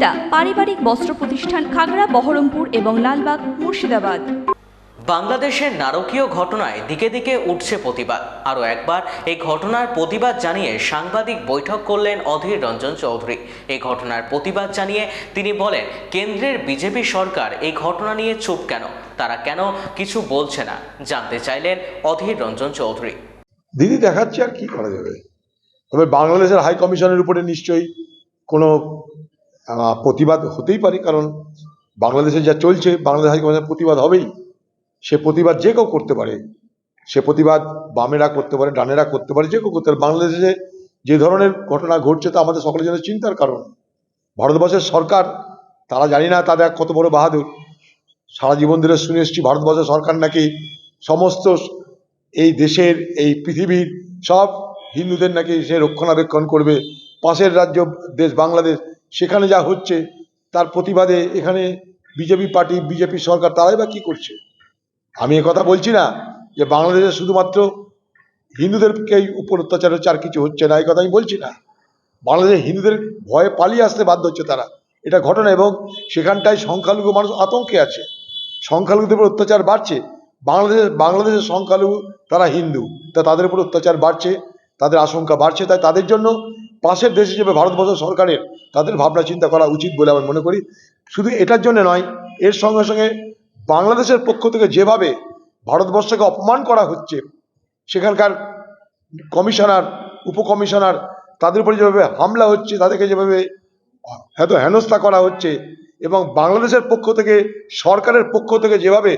সুনিতা পারিবারিক বস্ত্র প্রতিষ্ঠান, খাগড়া, বহরমপুর এবং লালবাগ, মুর্শিদাবাদ। বাংলাদেশের নারকীয় ঘটনায় দিকে দিকে উঠছে প্রতিবাদ। আরও একবার এই ঘটনার প্রতিবাদ জানিয়ে সাংবাদিক বৈঠক করলেন অধীর রঞ্জন চৌধুরী। এই ঘটনার প্রতিবাদ জানিয়ে তিনি বলেন, কেন্দ্রের বিজেপি সরকার এই ঘটনা নিয়ে চুপ কেন, তারা কেন কিছু বলছে না, জানতে চাইলেন অধীর রঞ্জন চৌধুরী। দিদি দেখাচ্ছে, আর কি করা যাবে। তবে বাংলাদেশের হাই কমিশনের উপরে নিশ্চয়ই কোনো প্রতিবাদ হতেই পারে, কারণ বাংলাদেশে যা চলছে বাংলাদেশ হাই কমিশনের প্রতিবাদ হবেই। সে প্রতিবাদ যে কেউ করতে পারে, সে প্রতিবাদ বামেরা করতে পারে, ডানেরা করতে পারে, যে কেউ করতে পারে। বাংলাদেশে যে ধরনের ঘটনা ঘটছে তা আমাদের সকলের জন্য চিন্তার কারণ। ভারতবর্ষের সরকার, তারা জানি না তাদের কত বড় বাহাদুর। সারা জীবন ধরে শুনে এসেছি ভারতবর্ষের সরকার নাকি সমস্ত এই দেশের, এই পৃথিবীর সব হিন্দুদের নাকি সে রক্ষণাবেক্ষণ করবে। পাশের রাজ্য দেশ বাংলাদেশ, সেখানে যা হচ্ছে তার প্রতিবাদে এখানে বিজেপি পার্টি, বিজেপি সরকার তারাই বা কী করছে। আমি কথা বলছি না যে বাংলাদেশে শুধুমাত্র হিন্দুদেরকেই উপর অত্যাচার হচ্ছে, আর কিছু হচ্ছে না, এই কথা আমি বলছি না। বাংলাদেশে হিন্দুদের ভয়ে পালিয়ে আসতে বাধ্য হচ্ছে তারা, এটা ঘটনা। এবং সেখানটায় সংখ্যালঘু মানুষ আতঙ্কে আছে, সংখ্যালঘুদের উপর অত্যাচার বাড়ছে। বাংলাদেশের সংখ্যালঘু তারা হিন্দু, তা তাদের উপর অত্যাচার বাড়ছে, তাদের আশঙ্কা বাড়ছে। তাই তাদের জন্য পাশের দেশ হিসেবে ভারতবর্ষ সরকারের তাদের ভাবনা চিন্তা করা উচিত বলে আমি মনে করি। শুধু এটার জন্য নয়, এর সঙ্গে সঙ্গে বাংলাদেশের পক্ষ থেকে যেভাবে ভারতবর্ষকে অপমান করা হচ্ছে, সেখানকার কমিশনার, উপকমিশনার, তাদের উপরে যেভাবে হামলা হচ্ছে, তাদেরকে যেভাবে এত হেনস্থা করা হচ্ছে, এবং বাংলাদেশের পক্ষ থেকে, সরকারের পক্ষ থেকে যেভাবে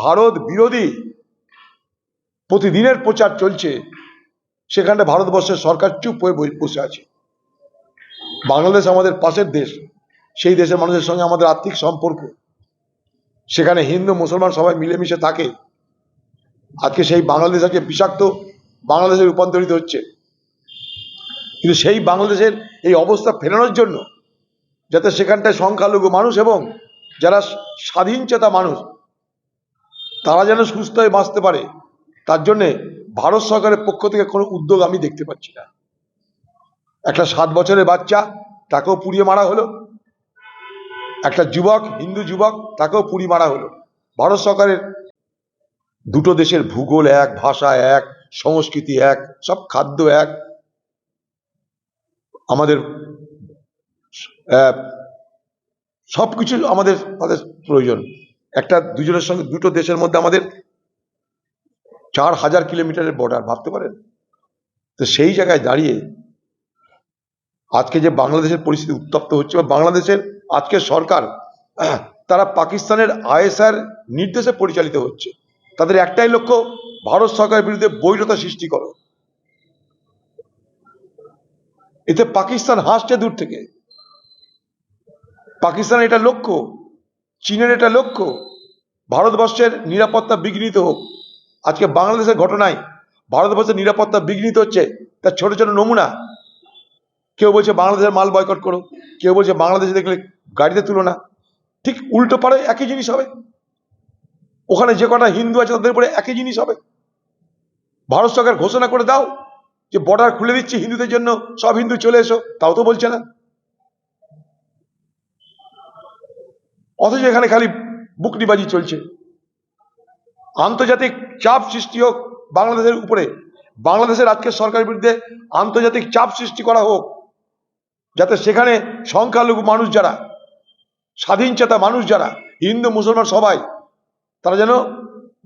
ভারত বিরোধী প্রতিদিনের প্রচার চলছে, সেখানটা ভারতবর্ষের সরকার চুপ হয়ে বসে আছে। বাংলাদেশ আমাদের পাশের দেশ, সেই দেশের মানুষের সঙ্গে আমাদের আর্থিক সম্পর্ক, সেখানে হিন্দু মুসলমান সবাই মিলেমিশে থাকে। আজকে সেই বাংলাদেশ আজকে বিষাক্ত বাংলাদেশে রূপান্তরিত হচ্ছে। কিন্তু সেই বাংলাদেশের এই অবস্থা ফেরানোর জন্য, যাতে সেখানটায় সংখ্যালঘু মানুষ এবং যারা স্বাধীনচেতা মানুষ তারা যেন সুস্থ হয়ে বাঁচতে পারে, তার জন্যে ভারত সরকারের পক্ষ থেকে কোনো উদ্যোগ আমি দেখতে পাচ্ছি না। একটা 7 বছরের বাচ্চা, তাকেও পুড়িয়ে মারা হলো। একটা যুবক, হিন্দু যুবক, তাকেও পুড়ি মারা হলো। ভারত সরকারের দুটো দেশের ভূগোল এক, ভাষা এক, সংস্কৃতি এক, সব খাদ্য এক, আমাদের সবকিছু আমাদের প্রয়োজন। একটা দুজনের সঙ্গে, দুটো দেশের মধ্যে আমাদের 4000 কিলোমিটারের বর্ডার, ভাবতে পারেন? তো সেই জায়গায় দাঁড়িয়ে আজকে যে বাংলাদেশের পরিস্থিতি উত্তপ্ত হচ্ছে, বা বাংলাদেশের আজকের সরকার তারা পাকিস্তানের আইএসআইয়ের নির্দেশে পরিচালিত হচ্ছে। তাদের একটাই লক্ষ্য, ভারত সরকারের বিরুদ্ধে বৈরতা সৃষ্টি করো। এতে পাকিস্তান হাসছে দূর থেকে। পাকিস্তানের এটা লক্ষ্য, চীনের এটা লক্ষ্য, ভারতবর্ষের নিরাপত্তা বিঘ্নিত হোক। আজকে বাংলাদেশের ঘটনায় ভারতবর্ষের নিরাপত্তা বিঘ্নিত হচ্ছে, তার ছোট ছোট নমুনা। কেউ বলছে বাংলাদেশের মাল বয়কট করো, কেউ বলছে বাংলাদেশে দেখলে গাড়িতে তুলো না। ঠিক উল্টো পারে একই জিনিস হবে। ওখানে যে কটা হিন্দু আছে তাদের উপরে একই জিনিস হবে। ভারত সরকার ঘোষণা করে দাও যে বর্ডার খুলে দিচ্ছি হিন্দুদের জন্য, সব হিন্দু চলে এসো, তাও তো বলছে না। অথচ এখানে খালি বুকনিবাজি চলছে। আন্তর্জাতিক চাপ সৃষ্টি হোক বাংলাদেশের উপরে, বাংলাদেশের আজকের সরকারের বিরুদ্ধে আন্তর্জাতিক চাপ সৃষ্টি করা হোক, যাতে সেখানে সংখ্যালঘু মানুষ যারা, স্বাধীনচেতা মানুষ যারা, হিন্দু মুসলমান সবাই, তারা যেন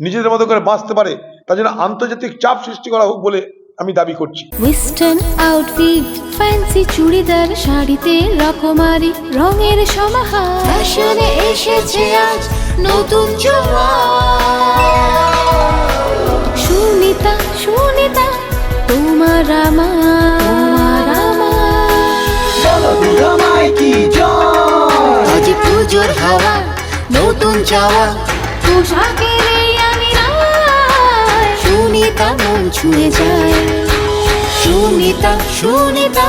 নিজেদের মতো করে বাঁচতে পারে, তার জন্য আন্তর্জাতিক চাপ সৃষ্টি করা হোক বলে আমি দাবি করছি। ওয়েস্টার্ন আউটফিট, ফ্যান্সি চুড়িদার, শাড়িতে রকমারি রঙের সমাহার, ফ্যাশনে এসেছে আজ নতুন সুনিতা, সুনিতা তোমার আমার, আজ পুজোর হাওয়া, নতুন চাওয়া, পোশাকের এই আমিরায়, সুনিতা মন ছুঁয়ে যায়। সুনিতা, সুনিতা,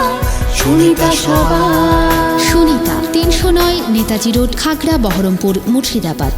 সুনিতা সবার। সুনিতা 309 নেতাজি রোড, খাগড়া, বহরমপুর, মুর্শিদাবাদ।